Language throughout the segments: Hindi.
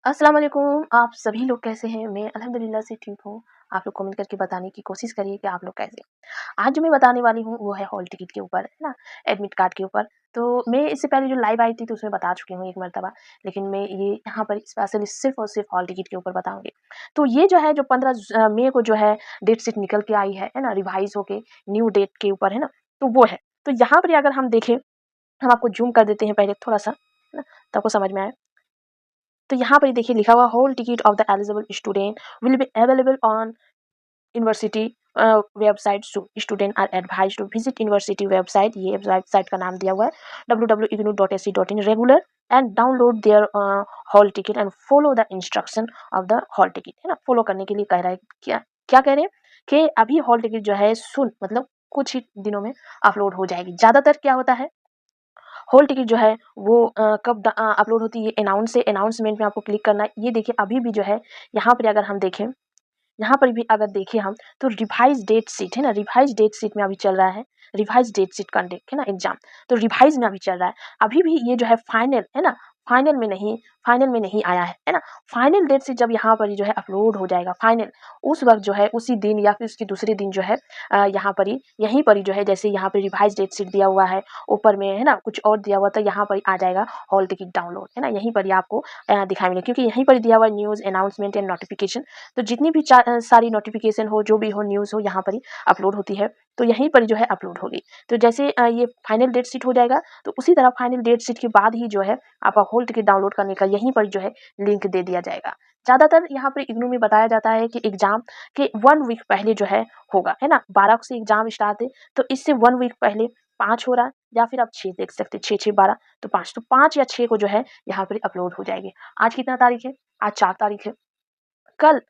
अस्सलाम वालेकुम। आप सभी लोग कैसे हैं? मैं अल्हम्दुलिल्लाह से ठीक हूँ। आप लोग कमेंट करके बताने की कोशिश करिए कि आप लोग कैसे हैं। आज जो मैं बताने वाली हूँ वो है हॉल टिकट के ऊपर, है ना? एडमिट कार्ड के ऊपर। तो मैं इससे पहले जो लाइव आई थी तो उसमें बता चुकी हूँ एक मर्तबा, लेकिन मैं ये यहाँ पर स्पेशली सिर्फ़ और सिर्फ़ हॉल टिकट के ऊपर बताऊँगी। तो ये जो है जो 15 मई को जो है डेट शीट निकल के आई है ना? रिवाइज़ होके न्यू डेट के ऊपर, है ना? तो वो है। तो यहाँ पर अगर हम देखें, हम आपको ज़ूम कर देते हैं पहले थोड़ा-सा, है ना? तो आपको समझ में आए। तो यहाँ पर देखिए लिखा हुआ hall ticket of the eligible student will be available on university website. Student are advise to visit university website. ये वेबसाइट का नाम दिया हुआ है www.ignu.ac.in regular and download their hall ticket and follow the instruction of the hall ticket, है ना? फॉलो करने के लिए कह रहा है। क्या क्या कह रहे हैं कि अभी हॉल टिकट जो है सुन मतलब कुछ ही दिनों में अपलोड हो जाएगी। ज़्यादातर क्या होता है, हॉल टिकट जो है वो कब अपलोड होती है, अनाउंस है, अनाउंसमेंट में आपको क्लिक करना है। ये देखिए अभी भी जो है यहाँ पर अगर हम देखें, यहाँ पर भी अगर देखें हम तो रिवाइज डेट शीट, है ना? रिवाइज डेट शीट में अभी चल रहा है, रिवाइज डेट शीट कंडक्ट, है ना? एग्जाम तो रिवाइज में अभी चल रहा है। अभी भी ये जो है फाइनल, है ना? फाइनल में नहीं आया है ना? फाइनल डेट शीट जब यहाँ पर जो है अपलोड हो जाएगा फाइनल, उस वक्त जो है उसी दिन या फिर उसके दूसरे दिन जो है यहाँ पर ही यहीं पर ही जो है जैसे यहाँ पे रिवाइज डेट शीट दिया हुआ है ऊपर में, है ना? कुछ और दिया हुआ तो यहाँ पर ही आ जाएगा हॉल टिकट डाउनलोड, है ना? यहीं पर ही आपको दिखाई मिलेगा क्योंकि यहीं पर ही दिया हुआ है न्यूज़ अनाउंसमेंट एंड नोटिफिकेशन। तो जितनी भी सारी नोटिफिकेशन हो, जो भी हो, न्यूज़ हो, यहाँ पर ही अपलोड होती है। तो यहीं पर जो है अपलोड होगी। तो जैसे ये फाइनल डेट शीट हो जाएगा तो उसी तरह फाइनल डेट शीट के बाद ही जो है आपका हॉल टिकट डाउनलोड करने का यहीं पर जो है लिंक दे दिया जाएगा। ज़्यादातर यहाँ पर इग्नू में बताया जाता है कि एग्ज़ाम के 1 वीक पहले जो है होगा, है ना? 12 से एग्ज़ाम स्टार्ट है तो इससे 1 वीक पहले 5 हो रहा है या फिर आप 6 देख सकते हैं, 6-6 12 तो 5, तो 5 या 6 को जो है यहाँ पर अपलोड हो जाएगी। आज कितना तारीख है? आज 4 तारीख है। कल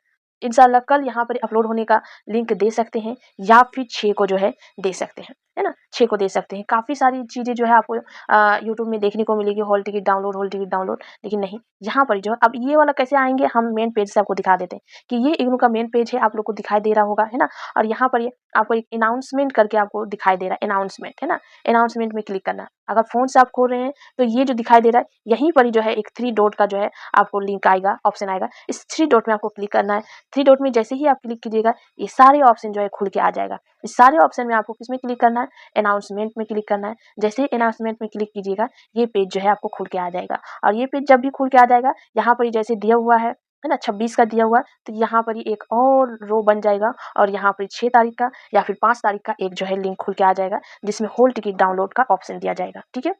इंशाल्लाह कल यहाँ पर अपलोड होने का लिंक दे सकते हैं या फिर 6 को जो है दे सकते हैं, है ना? 6 को दे सकते हैं। काफ़ी सारी चीज़ें जो है आपको यूट्यूब में देखने को मिलेगी, हॉल टिकट डाउनलोड, लेकिन नहीं, यहाँ पर जो है अब ये वाला कैसे आएँगे, हम मेन पेज से आपको दिखा देते हैं कि ये इग्नू का मेन पेज है, आप लोग को दिखाई दे रहा होगा, है ना? और यहाँ पर ये आपको एक अनाउंसमेंट करके आपको दिखाई दे रहा है, अनाउंसमेंट, है ना? अनाउंसमेंट में क्लिक करना है। अगर फ़ोन से आप खोल रहे हैं, तो ये जो दिखाई दे रहा है, यहीं पर ही जो है एक 3 डॉट का जो है आपको लिंक आएगा, ऑप्शन आएगा। इस 3 डॉट में आपको क्लिक करना है। 3 डॉट में जैसे ही आप क्लिक कीजिएगा, ये सारे ऑप्शन जो है खुल के आ जाएगा। इस सारे ऑप्शन में आपको किसमें क्लिक करना है? अनाउंसमेंट में क्लिक करना है। जैसे ही अनाउंसमेंट में क्लिक कीजिएगा, ये पेज जो है आपको खुल के आ जाएगा और ये पेज जब भी खुल के आ जाएगा, यहाँ पर जैसे दिया हुआ है ना? 26 का दिया हुआ है, तो यहाँ पर ही एक और रो बन जाएगा और यहाँ पर 6 तारीख का या फिर 5 तारीख का एक जो है लिंक खुल के आ जाएगा, जिसमें हॉल टिकट डाउनलोड का ऑप्शन दिया जाएगा। ठीक है?